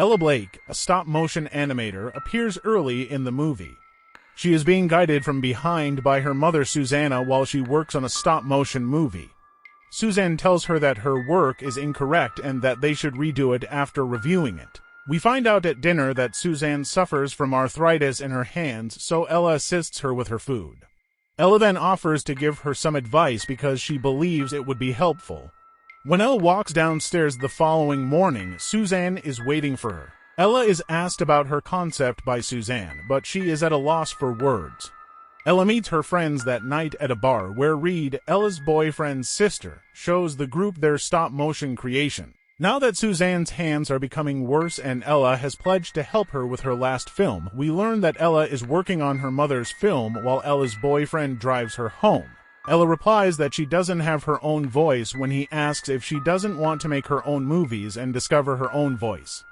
Ella Blake, a stop-motion animator, appears early in the movie. She is being guided from behind by her mother Susanna while she works on a stop-motion movie. Suzanne tells her that her work is incorrect and that they should redo it after reviewing it. We find out at dinner that Suzanne suffers from arthritis in her hands, so Ella assists her with her food. Ella then offers to give her some advice because she believes it would be helpful. When Ella walks downstairs the following morning, Suzanne is waiting for her. Ella is asked about her concept by Suzanne, but she is at a loss for words. Ella meets her friends that night at a bar where Reed, Ella's boyfriend's sister, shows the group their stop-motion creation. Now that Suzanne's hands are becoming worse and Ella has pledged to help her with her last film, we learn that Ella is working on her mother's film while Ella's boyfriend drives her home. Ella replies that she doesn't have her own voice when he asks if she doesn't want to make her own movies and discover her own voice.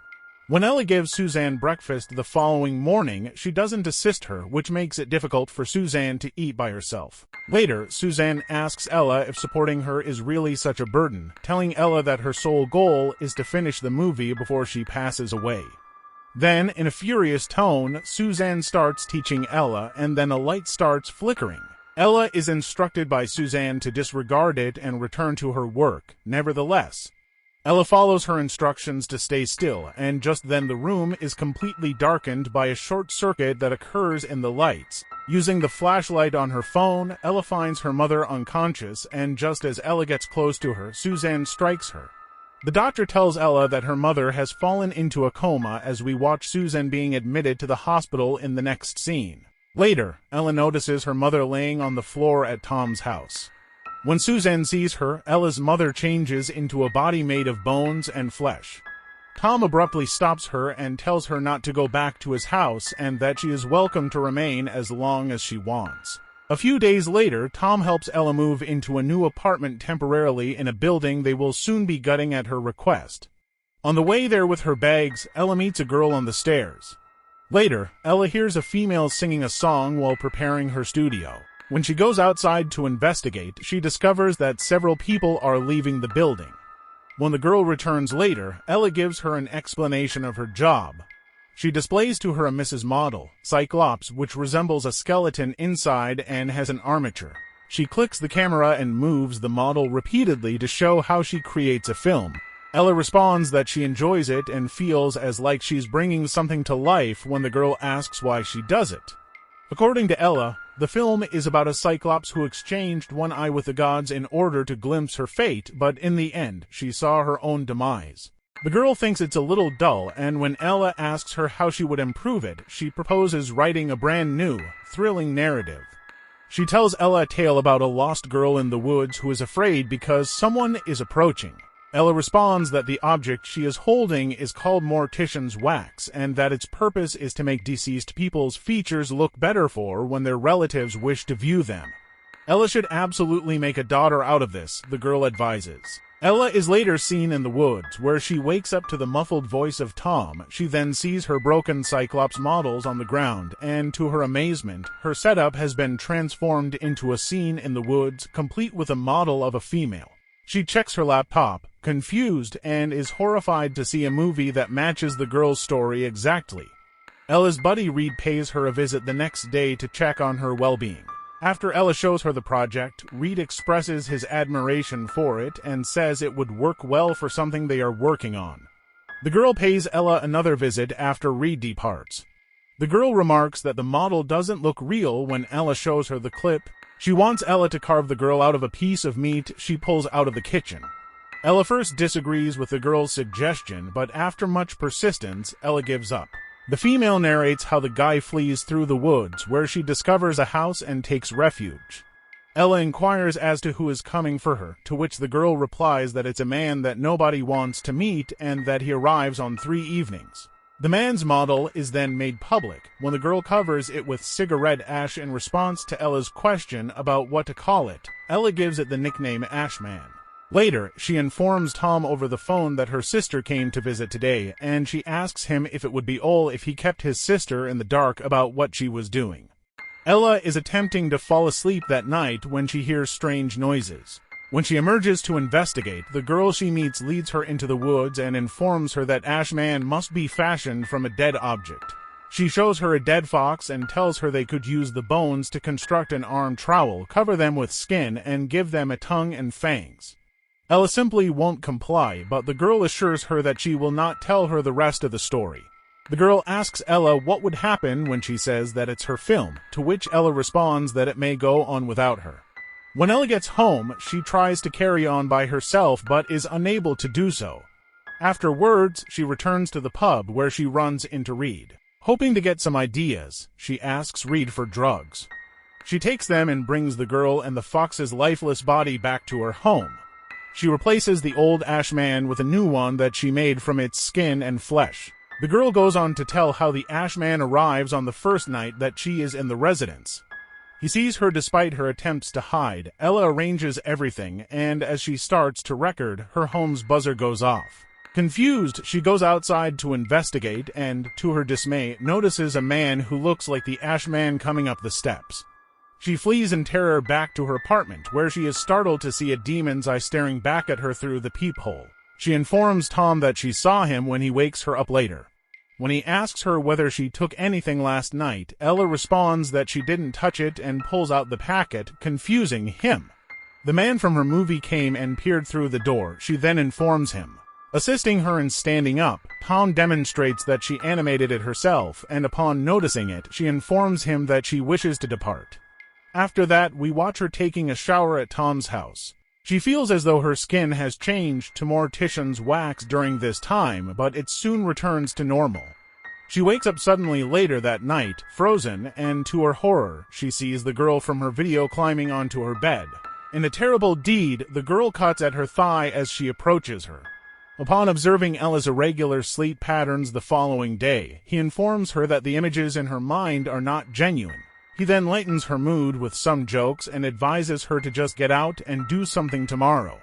When Ella gives Suzanne breakfast the following morning, she doesn't assist her, which makes it difficult for Suzanne to eat by herself. Later, Suzanne asks Ella if supporting her is really such a burden, telling Ella that her sole goal is to finish the movie before she passes away. Then, in a furious tone, Suzanne starts teaching Ella, and then a light starts flickering. Ella is instructed by Suzanne to disregard it and return to her work. Nevertheless, Ella follows her instructions to stay still, and just then the room is completely darkened by a short circuit that occurs in the lights. Using the flashlight on her phone, Ella finds her mother unconscious, and just as Ella gets close to her, Suzanne strikes her. The doctor tells Ella that her mother has fallen into a coma as we watch Suzanne being admitted to the hospital in the next scene. Later, Ella notices her mother laying on the floor at Tom's house. When Suzanne sees her, Ella's mother changes into a body made of bones and flesh. Tom abruptly stops her and tells her not to go back to his house and that she is welcome to remain as long as she wants. A few days later, Tom helps Ella move into a new apartment temporarily in a building they will soon be gutting at her request. On the way there with her bags, Ella meets a girl on the stairs. Later, Ella hears a female singing a song while preparing her studio. When she goes outside to investigate, she discovers that several people are leaving the building. When the girl returns later, Ella gives her an explanation of her job. She displays to her a Mrs. Model, Cyclops, which resembles a skeleton inside and has an armature. She clicks the camera and moves the model repeatedly to show how she creates a film. Ella responds that she enjoys it and feels as like she's bringing something to life when the girl asks why she does it. According to Ella, the film is about a Cyclops who exchanged one eye with the gods in order to glimpse her fate, but in the end, she saw her own demise. The girl thinks it's a little dull, and when Ella asks her how she would improve it, she proposes writing a brand new, thrilling narrative. She tells Ella a tale about a lost girl in the woods who is afraid because someone is approaching. Ella responds that the object she is holding is called Mortician's Wax, and that its purpose is to make deceased people's features look better for when their relatives wish to view them. Ella should absolutely make a daughter out of this, the girl advises. Ella is later seen in the woods, where she wakes up to the muffled voice of Tom. She then sees her broken Cyclops models on the ground, and to her amazement, her setup has been transformed into a scene in the woods, complete with a model of a female. She checks her laptop, confused, and is horrified to see a movie that matches the girl's story exactly. Ella's buddy Reed pays her a visit the next day to check on her well-being. After Ella shows her the project, Reed expresses his admiration for it and says it would work well for something they are working on. The girl pays Ella another visit after Reed departs. The girl remarks that the model doesn't look real when Ella shows her the clip. She wants Ella to carve the girl out of a piece of meat she pulls out of the kitchen. Ella first disagrees with the girl's suggestion, but after much persistence, Ella gives up. The female narrates how the guy flees through the woods, where she discovers a house and takes refuge. Ella inquires as to who is coming for her, to which the girl replies that it's a man that nobody wants to meet and that he arrives on 3 evenings. The man's model is then made public when the girl covers it with cigarette ash in response to Ella's question about what to call it. Ella gives it the nickname Ashman. Later, she informs Tom over the phone that her sister came to visit today, and she asks him if it would be all if he kept his sister in the dark about what she was doing. Ella is attempting to fall asleep that night when she hears strange noises. When she emerges to investigate, the girl she meets leads her into the woods and informs her that Ashman must be fashioned from a dead object. She shows her a dead fox and tells her they could use the bones to construct an arm trowel, cover them with skin, and give them a tongue and fangs. Ella simply won't comply, but the girl assures her that she will not tell her the rest of the story. The girl asks Ella what would happen when she says that it's her film, to which Ella responds that it may go on without her. When Ella gets home, she tries to carry on by herself but is unable to do so. Afterwards, she returns to the pub where she runs into Reed. Hoping to get some ideas, she asks Reed for drugs. She takes them and brings the girl and the fox's lifeless body back to her home. She replaces the old Ashman with a new one that she made from its skin and flesh. The girl goes on to tell how the Ashman arrives on the first night that she is in the residence. He sees her despite her attempts to hide. Ella arranges everything, and as she starts to record, her home's buzzer goes off. Confused, she goes outside to investigate and, to her dismay, notices a man who looks like the Ashman coming up the steps. She flees in terror back to her apartment, where she is startled to see a demon's eye staring back at her through the peephole. She informs Tom that she saw him when he wakes her up later. When he asks her whether she took anything last night, Ella responds that she didn't touch it and pulls out the packet, confusing him. The man from her movie came and peered through the door. She then informs him. Assisting her in standing up, Tom demonstrates that she animated it herself, and upon noticing it, she informs him that she wishes to depart. After that, we watch her taking a shower at Tom's house. She feels as though her skin has changed to Mortician's wax during this time, but it soon returns to normal. She wakes up suddenly later that night, frozen, and to her horror, she sees the girl from her video climbing onto her bed. In a terrible deed, the girl cuts at her thigh as she approaches her. Upon observing Ella's irregular sleep patterns the following day, he informs her that the images in her mind are not genuine. He then lightens her mood with some jokes and advises her to just get out and do something tomorrow.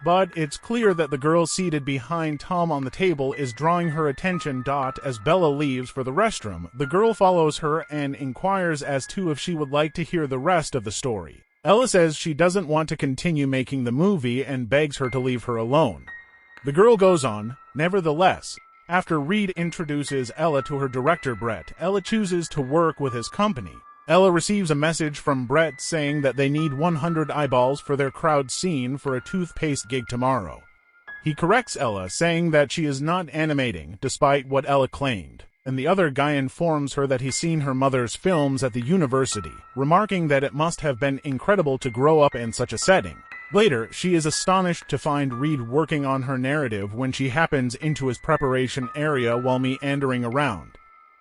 But it's clear that the girl seated behind Tom on the table is drawing her attention. As Bella leaves for the restroom, the girl follows her and inquires as to if she would like to hear the rest of the story. Ella says she doesn't want to continue making the movie and begs her to leave her alone. The girl goes on. Nevertheless, after Reed introduces Ella to her director Brett, Ella chooses to work with his company. Ella receives a message from Brett saying that they need 100 eyeballs for their crowd scene for a toothpaste gig tomorrow. He corrects Ella, saying that she is not animating, despite what Ella claimed, and the other guy informs her that he's seen her mother's films at the university, remarking that it must have been incredible to grow up in such a setting. Later, she is astonished to find Reed working on her narrative when she happens into his preparation area while meandering around.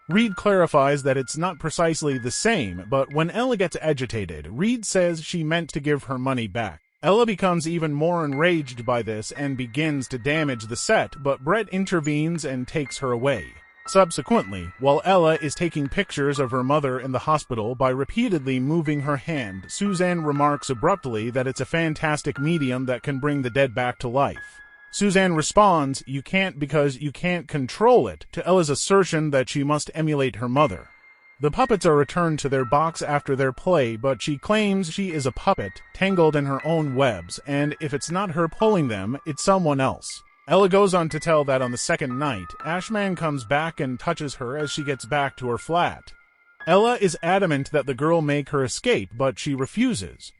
Reed clarifies that it's not precisely the same, but when Ella gets agitated, Reed says she meant to give her money back. Ella becomes even more enraged by this and begins to damage the set, but Brett intervenes and takes her away. Subsequently, while Ella is taking pictures of her mother in the hospital by repeatedly moving her hand, Suzanne remarks abruptly that it's a fantastic medium that can bring the dead back to life. Suzanne responds, "You can't because you can't control it," to Ella's assertion that she must emulate her mother. The puppets are returned to their box after their play, but she claims she is a puppet, tangled in her own webs, and if it's not her pulling them, it's someone else. Ella goes on to tell that on the second night, Ashman comes back and touches her as she gets back to her flat. Ella is adamant that the girl make her escape, but she refuses.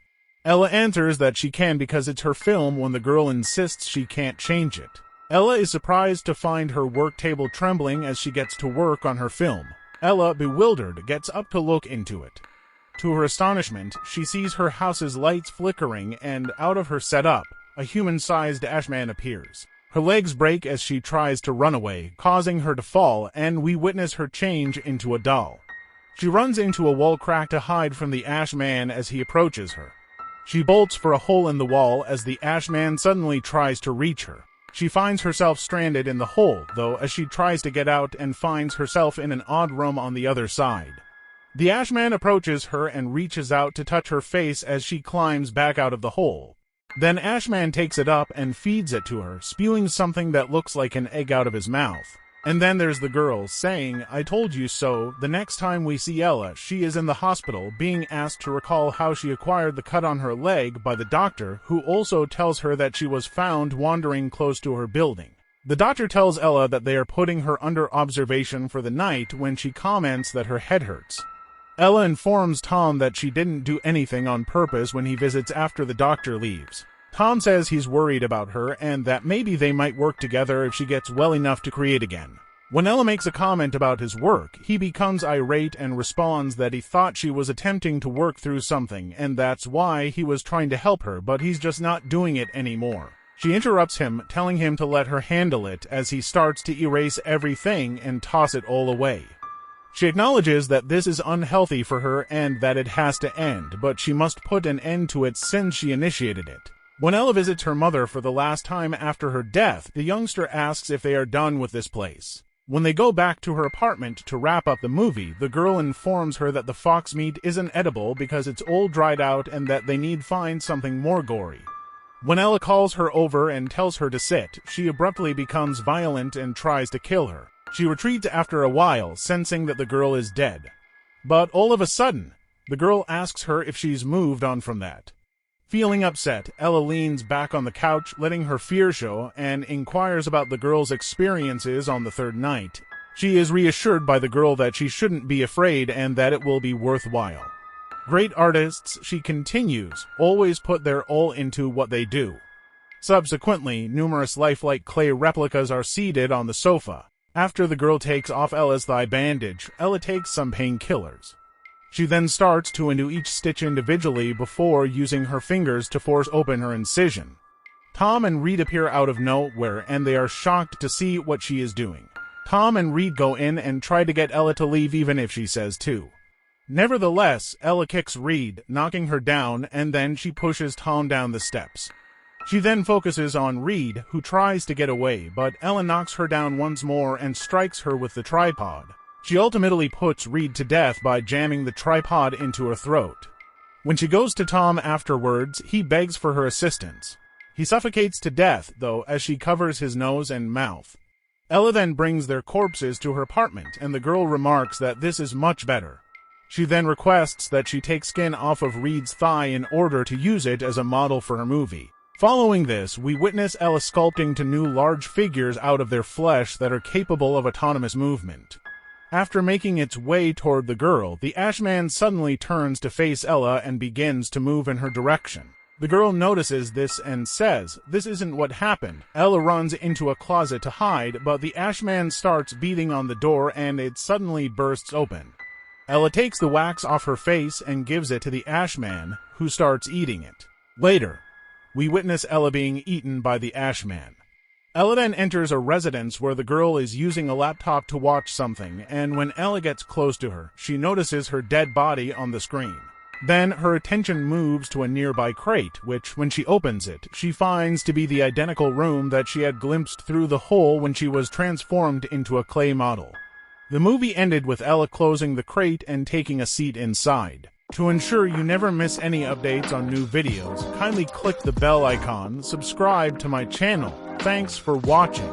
Ella answers that she can because it's her film when the girl insists she can't change it. Ella is surprised to find her work table trembling as she gets to work on her film. Ella, bewildered, gets up to look into it. To her astonishment, she sees her house's lights flickering and, out of her setup, a human-sized Ashman appears. Her legs break as she tries to run away, causing her to fall, and we witness her change into a doll. She runs into a wall crack to hide from the Ashman as he approaches her. She bolts for a hole in the wall as the Ashman suddenly tries to reach her. She finds herself stranded in the hole, though, as she tries to get out and finds herself in an odd room on the other side. The Ashman approaches her and reaches out to touch her face as she climbs back out of the hole. Then Ashman takes it up and feeds it to her, spewing something that looks like an egg out of his mouth. And then there's the girl saying, "I told you so." The next time we see Ella, she is in the hospital being asked to recall how she acquired the cut on her leg by the doctor, who also tells her that she was found wandering close to her building. The doctor tells Ella that they are putting her under observation for the night when she comments that her head hurts. Ella informs Tom that she didn't do anything on purpose when he visits after the doctor leaves. Tom says he's worried about her and that maybe they might work together if she gets well enough to create again. When Ella makes a comment about his work, he becomes irate and responds that he thought she was attempting to work through something and that's why he was trying to help her, but he's just not doing it anymore. She interrupts him, telling him to let her handle it as he starts to erase everything and toss it all away. She acknowledges that this is unhealthy for her and that it has to end, but she must put an end to it since she initiated it. When Ella visits her mother for the last time after her death, the youngster asks if they are done with this place. When they go back to her apartment to wrap up the movie, the girl informs her that the fox meat isn't edible because it's all dried out and that they need find something more gory. When Ella calls her over and tells her to sit, she abruptly becomes violent and tries to kill her. She retreats after a while, sensing that the girl is dead. But all of a sudden, the girl asks her if she's moved on from that. Feeling upset, Ella leans back on the couch, letting her fear show, and inquires about the girl's experiences on the third night. She is reassured by the girl that she shouldn't be afraid and that it will be worthwhile. Great artists, she continues, always put their all into what they do. Subsequently, numerous lifelike clay replicas are seated on the sofa. After the girl takes off Ella's thigh bandage, Ella takes some painkillers. She then starts to undo each stitch individually before using her fingers to force open her incision. Tom and Reed appear out of nowhere and they are shocked to see what she is doing. Tom and Reed go in and try to get Ella to leave even if she says to. Nevertheless, Ella kicks Reed, knocking her down, and then she pushes Tom down the steps. She then focuses on Reed, who tries to get away, but Ella knocks her down once more and strikes her with the tripod. She ultimately puts Reed to death by jamming the tripod into her throat. When she goes to Tom afterwards, he begs for her assistance. He suffocates to death, though, as she covers his nose and mouth. Ella then brings their corpses to her apartment, and the girl remarks that this is much better. She then requests that she take skin off of Reed's thigh in order to use it as a model for her movie. Following this, we witness Ella sculpting to new large figures out of their flesh that are capable of autonomous movement. After making its way toward the girl, the Ashman suddenly turns to face Ella and begins to move in her direction. The girl notices this and says, "This isn't what happened." Ella runs into a closet to hide, but the Ashman starts beating on the door and it suddenly bursts open. Ella takes the wax off her face and gives it to the Ashman, who starts eating it. Later, we witness Ella being eaten by the Ashman. Ella then enters a residence where the girl is using a laptop to watch something, and when Ella gets close to her, she notices her dead body on the screen. Then her attention moves to a nearby crate, which, when she opens it, she finds to be the identical room that she had glimpsed through the hole when she was transformed into a clay model. The movie ended with Ella closing the crate and taking a seat inside. To ensure you never miss any updates on new videos, kindly click the bell icon, subscribe to my channel. Thanks for watching.